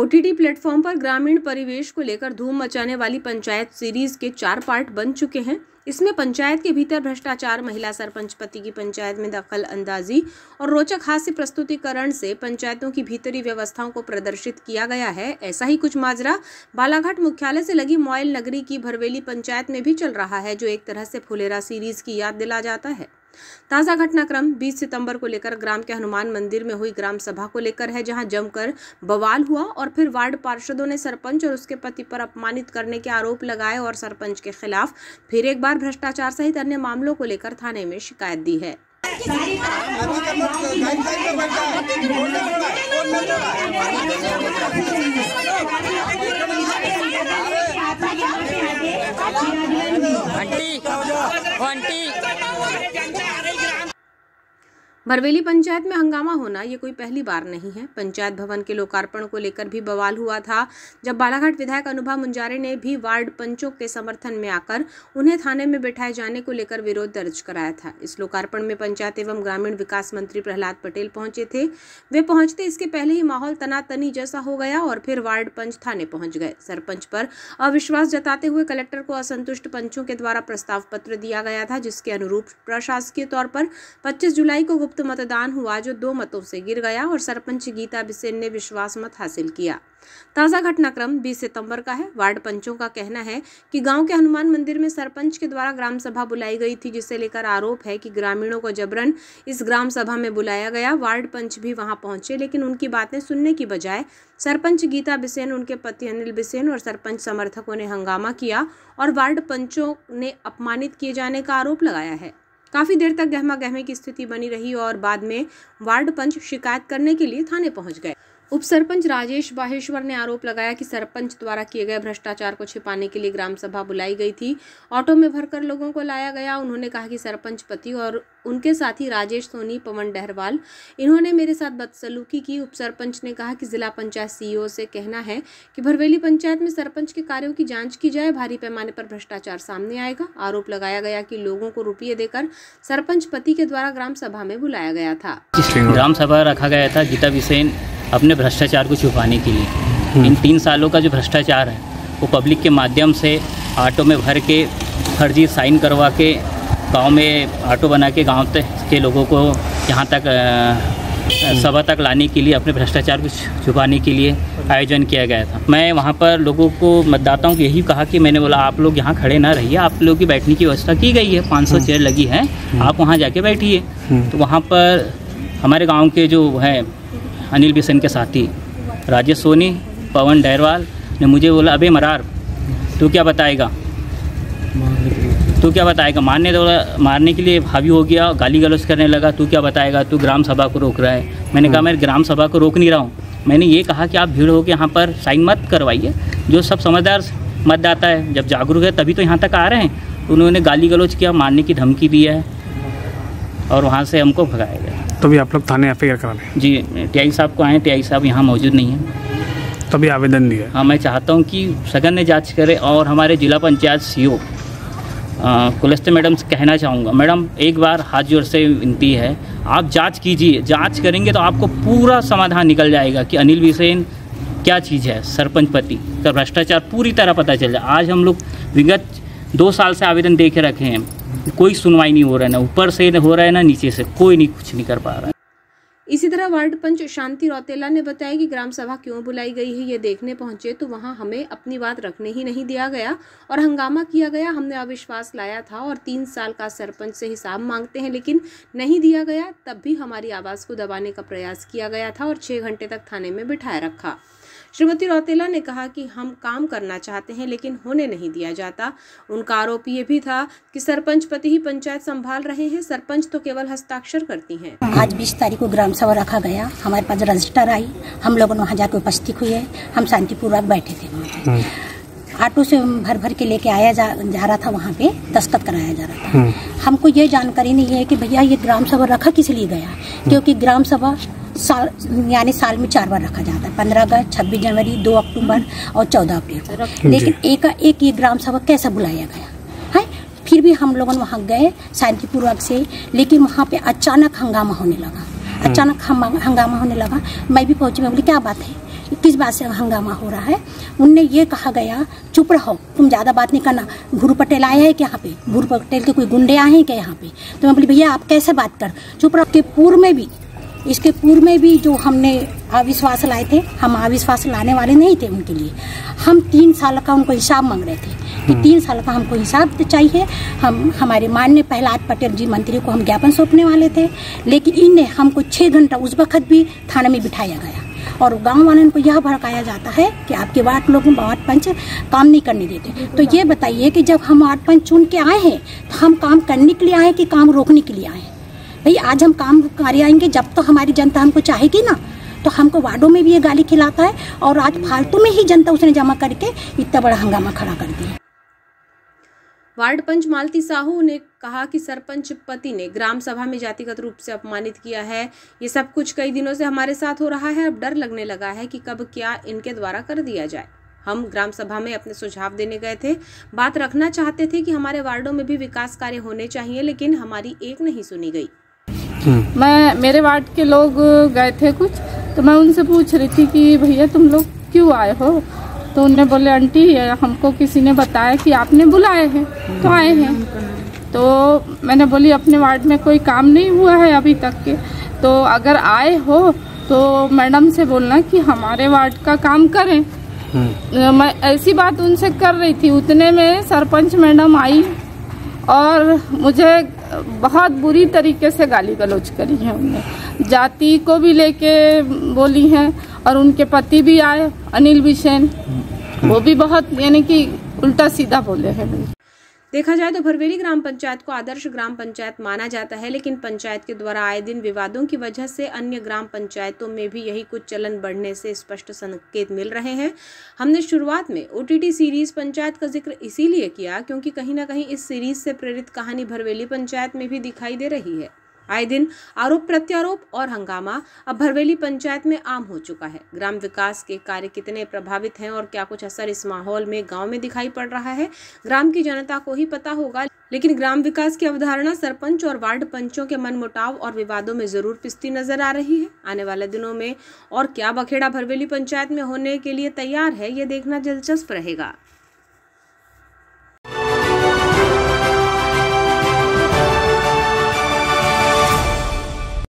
OTT platform पर ग्रामीण परिवेश को लेकर धूम मचाने वाली पंचायत सीरीज के 4 पार्ट बन चुके हैं। इसमें पंचायत के भीतर भ्रष्टाचार, महिला सरपंच पति की पंचायत में दखल अंदाजी और रोचक हास्य प्रस्तुतिकरण से पंचायतों की भीतरी व्यवस्थाओं को प्रदर्शित किया गया है। ऐसा ही कुछ माजरा बालाघाट मुख्यालय से लगी मोयल नगरी की भरवेली पंचायत में भी चल रहा है, जो एक तरह से फुलेरा सीरीज की याद दिला जाता है। ताजा घटनाक्रम 20 सितंबर को लेकर ग्राम के हनुमान मंदिर में हुई ग्राम सभा को लेकर है, जहां जमकर बवाल हुआ और फिर वार्ड पार्षदों ने सरपंच और उसके पति पर अपमानित करने के आरोप लगाए और सरपंच के खिलाफ फिर एक बार भ्रष्टाचार सहित अन्य मामलों को लेकर थाने में शिकायत दी है। भरवेली पंचायत में हंगामा होना ये कोई पहली बार नहीं है। पंचायत भवन के लोकार्पण को लेकर भी बवाल हुआ था, जब बालाघाट विधायक अनुभा मुंजारे ने भी वार्ड पंचों के समर्थन में आकर उन्हें थाने में बिठाए जाने को लेकर विरोध दर्ज कराया था। इस लोकार्पण में पंचायत एवं ग्रामीण विकास मंत्री प्रहलाद पटेल पहुंचे थे। वे पहुंचते इसके पहले ही माहौल तनातनी जैसा हो गया और फिर वार्ड पंच थाने पहुंच गए। सरपंच पर अविश्वास जताते हुए कलेक्टर को असंतुष्ट पंचों के द्वारा प्रस्ताव पत्र दिया गया था, जिसके अनुरूप प्रशासकीय तौर पर 25 जुलाई को मतदान हुआ, जो 2 मतों से गिर गया और सरपंच गीता बिसेन ने विश्वास मत हासिल किया। ताजा घटनाक्रम 20 सितंबर का है। वार्ड पंचों का कहना है कि गांव के हनुमान मंदिर में सरपंच के द्वारा ग्राम सभा बुलाई गई थी, जिसे लेकर आरोप है कि ग्रामीणों को जबरन इस ग्राम सभा में बुलाया गया। वार्ड पंच भी वहां पहुंचे, लेकिन उनकी बातें सुनने की बजाय सरपंच गीता बिसेन, उनके पति अनिल बिसेन और सरपंच समर्थकों ने हंगामा किया और वार्ड पंचों ने अपमानित किए जाने का आरोप लगाया है। काफी देर तक गहमा गहमे की स्थिति बनी रही और बाद में वार्ड पंच शिकायत करने के लिए थाने पहुंच गए। उप सरपंच राजेश बाहेश्वर ने आरोप लगाया कि सरपंच द्वारा किए गए भ्रष्टाचार को छिपाने के लिए ग्राम सभा बुलाई गई थी। ऑटो में भरकर लोगों को लाया गया। उन्होंने कहा कि सरपंच पति और उनके साथी राजेश सोनी, पवन डहरवाल, इन्होंने मेरे साथ बदसलूकी की। उप सरपंच ने कहा कि जिला पंचायत CEO से कहना है कि भरवेली पंचायत में सरपंच के कार्यों की जांच की जाए, भारी पैमाने पर भ्रष्टाचार सामने आएगा। आरोप लगाया गया कि लोगों को रुपये देकर सरपंच पति के द्वारा ग्राम सभा में बुलाया गया था। ग्राम सभा रखा गया था गीता बिसेन अपने भ्रष्टाचार को छुपाने के लिए। इन 3 सालों का जो भ्रष्टाचार है वो पब्लिक के माध्यम से ऑटो में भर के फर्जी साइन करवा के गांव में ऑटो बना के गांव के लोगों को यहाँ तक सभा तक लाने के लिए, अपने भ्रष्टाचार को छुपाने के लिए आयोजन किया गया था। मैं वहाँ पर लोगों को, मतदाताओं को यही कहा कि मैंने बोला आप लोग यहाँ खड़े ना रहिए, आप लोगों की बैठने की व्यवस्था की गई है, 500 चेयर लगी है, आप वहाँ जाके बैठिए। तो वहाँ पर हमारे गाँव के जो है अनिल बिसेन के साथी राजेश सोनी, पवन डहरवाल ने मुझे बोला, अबे मरार तू क्या बताएगा, तू क्या बताएगा। मारने के लिए हावी हो गया, गाली गलौज करने लगा। तू क्या बताएगा, तू ग्राम सभा को रोक रहा है। मैंने कहा मैं ग्राम सभा को रोक नहीं रहा हूँ, मैंने ये कहा कि आप भीड़ होकर यहाँ पर साइन मत करवाइए। जो सब समझदार मतदाता है, जब जागरूक है तभी तो यहाँ तक आ रहे हैं। उन्होंने गाली गलौज किया, मारने की धमकी दी है और वहाँ से हमको भगाया गया। तभी आप लोग थाने FIR करा लें? जी, TI साहब को आए, TI साहब यहाँ मौजूद नहीं है, तभी आवेदन दिया। हाँ, मैं चाहता हूँ कि सघन जांच करे और हमारे जिला पंचायत CO कुलस्ते मैडम से कहना चाहूँगा, मैडम एक बार हाथ जोड़ से विनती है, आप जांच कीजिए। जांच करेंगे तो आपको पूरा समाधान निकल जाएगा कि अनिल बिसेन क्या चीज़ है, सरपंच पति का भ्रष्टाचार पूरी तरह पता चल जाए। आज हम लोग विगत 2 साल से आवेदन दे के रखे हैं, कोई सुनवाई नहीं हो रहा है, ना ऊपर से हो रहा है ना नीचे से, कोई नहीं कुछ नहीं कर पा रहा है। इसी तरह वार्ड पंच शांति रौतेला ने बताया कि ग्राम सभा क्यों बुलाई गई है, ये देखने पहुंचे तो वहां हमें अपनी बात रखने ही नहीं दिया गया और हंगामा किया गया। हमने अविश्वास लाया था और 3 साल का सरपंच से हिसाब मांगते हैं, लेकिन नहीं दिया गया। तब भी हमारी आवाज़ को दबाने का प्रयास किया गया था और 6 घंटे तक थाने में बिठाए रखा। श्रीमती रौतेला ने कहा कि हम काम करना चाहते हैं लेकिन होने नहीं दिया जाता। उनका आरोप ये भी था कि सरपंच पति ही पंचायत संभाल रहे हैं, सरपंच तो केवल हस्ताक्षर करती हैं। आज 20 तारीख को ग्राम सभा रखा गया, हमारे पास रजिस्टर आई, हम लोगों ने वहाँ जाकर उपस्थित हुए, हम शांतिपूर्वक बैठे थे वहाँ पे। ऑटो से भर के लेके आया जा रहा था, वहाँ पे दस्तखत कराया जा रहा था। हमको ये जानकारी नहीं है कि भैया ये ग्राम सभा रखा किस लिए गया, क्योंकि ग्राम सभा साल में 4 बार रखा जाता है, 15 अगस्त, 26 जनवरी, 2 अक्टूबर और 14 अप्रैल। लेकिन एक ये ग्राम सभा कैसे बुलाया गया है। फिर भी हम लोगों वहाँ गए शांतिपूर्वक से, लेकिन वहाँ पे अचानक हंगामा होने लगा। मैं भी पहुंची, मैं बोली क्या बात है, किस बात से हंगामा हो रहा है। उनने ये कहा गया चुप रहो, तुम ज़्यादा बात नहीं करना। भूरू पटेल आए हैं क्या यहाँ पे? भूरू पटेल के कोई गुंडे आए हैं क्या यहाँ पे? तो मैं बोली भैया आप कैसे बात कर, चुप रहो। इसके पूर्व में भी जो हमने अविश्वास लाए थे, हम अविश्वास लाने वाले नहीं थे उनके लिए। हम 3 साल का उनको हिसाब मांग रहे थे कि 3 साल का हमको हिसाब चाहिए। हम हमारे माननीय प्रहलाद पटेल जी मंत्री को हम ज्ञापन सौंपने वाले थे, लेकिन इन्हें हमको 6 घंटा उस वक्त भी थाने में बिठाया गया और गांव वालों को यह भड़काया जाता है कि आपके वार्ड लोग वार्ड पंच काम नहीं करने देते। तो ये बताइए कि जब हम वार्ड पंच चुन के आए हैं तो हम काम करने के लिए आए कि काम रोकने के लिए आए हैं? भाई आज हम काम कार्य आएंगे जब तो हमारी जनता हमको चाहेगी ना। तो हमको वार्डों में भी ये गाली खिलाता है और आज फालतू में ही जनता उसने जमा करके इतना बड़ा हंगामा खड़ा कर दिया। वार्ड पंच मालती साहू ने कहा कि सरपंच पति ने ग्राम सभा में जातिगत रूप से अपमानित किया है। ये सब कुछ कई दिनों से हमारे साथ हो रहा है। अब डर लगने लगा है कि कब क्या इनके द्वारा कर दिया जाए। हम ग्राम सभा में अपने सुझाव देने गए थे, बात रखना चाहते थे कि हमारे वार्डों में भी विकास कार्य होने चाहिए, लेकिन हमारी एक नहीं सुनी गई। मेरे वार्ड के लोग गए थे कुछ, तो मैं उनसे पूछ रही थी कि भैया तुम लोग क्यों आए हो? तो उन्होंने बोले आंटी हमको किसी ने बताया कि आपने बुलाए हैं तो आए हैं। तो मैंने बोली अपने वार्ड में कोई काम नहीं हुआ है अभी तक के, तो अगर आए हो तो मैडम से बोलना कि हमारे वार्ड का काम करें। मैं ऐसी बात उनसे कर रही थी, उतने में सरपंच मैडम आई और मुझे बहुत बुरी तरीके से गाली गलौज करी है। उन्होंने जाति को भी लेके बोली हैं और उनके पति भी आए अनिल बिसेन, वो भी बहुत यानी कि उल्टा सीधा बोले हैं। देखा जाए तो भरवेली ग्राम पंचायत को आदर्श ग्राम पंचायत माना जाता है, लेकिन पंचायत के द्वारा आए दिन विवादों की वजह से अन्य ग्राम पंचायतों में भी यही कुछ चलन बढ़ने से स्पष्ट संकेत मिल रहे हैं। हमने शुरुआत में OTT सीरीज पंचायत का जिक्र इसीलिए किया क्योंकि कहीं ना कहीं इस सीरीज से प्रेरित कहानी भरवेली पंचायत में भी दिखाई दे रही है। आए दिन आरोप प्रत्यारोप और हंगामा अब भरवेली पंचायत में आम हो चुका है। ग्राम विकास के कार्य कितने प्रभावित हैं और क्या कुछ असर इस माहौल में गांव में दिखाई पड़ रहा है, ग्राम की जनता को ही पता होगा। लेकिन ग्राम विकास की अवधारणा सरपंच और वार्ड पंचों के मनमुटाव और विवादों में जरूर पिसती नजर आ रही है। आने वाले दिनों में और क्या बखेड़ा भरवेली पंचायत में होने के लिए तैयार है, ये देखना दिलचस्प रहेगा।